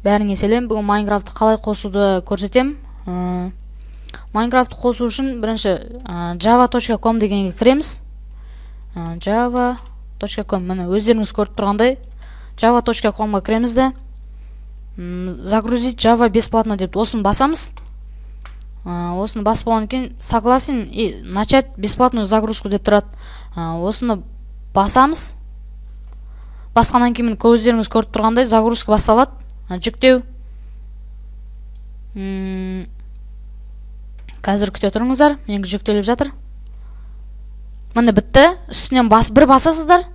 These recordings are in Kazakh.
Бәріңе сәлем. Бүгін Майнкрафтты қалай қосуды көрсетем. Майнкрафтты қосу үшін бірінші java.com дегенге кіреміз. java.com. Міне өздеріңіз көріп тұрғандай java.com-ға кіреміз де загрузить Java бесплатно деп осыны басамыз. Осыны басып болғаннан кейін согласен и начать бесплатную загрузку деп тұрады. Осыны басамыз. Басқаннан кейін өздеріңіз көріп тұрғандай загрузка басталады. Жүктеу. Қазір күте тұрыңыздар. Менің жүктеліп жатыр. Міне бітті. Үстінен бір басасыздар.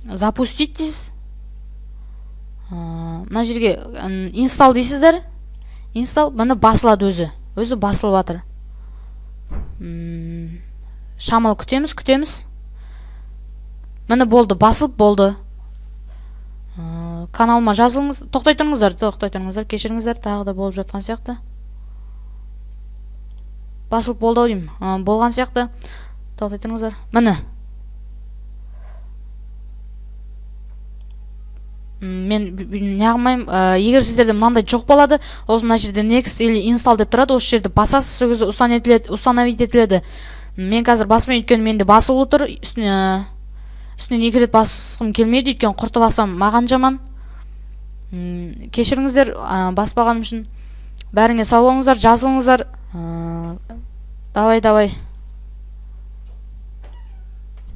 Запустить дейсіз. Мына жерге install дейсіздер. Install міне басылады өзі. Өзі басылып жатыр. Шамалы күтеміз. Міне болды, басылып болды. Каналыма жазылыңыз. Тоқтай тұрыңыздар, кешіріңіздер, тағы да болып жатқан сияқты. Басылып болды деймін. Болған сияқты. Тоқтай тұрыңыздар. Міне. Мен неғылмайым, егер сіздерде мынандай жоқ болады, осы мына жерде next или install деп тұрады, осы жерде басасыз, сол кезде установить етіледі. Мен қазір басымын, өйткені менде басылып отыр. Үстінен 2 рет басқым келмейді, өйткені құрты басам маған жаман. Кешіріңіздер, баспағаным үшін. Бәріңе сау болыңыздар, жазылыңыздар. Давай.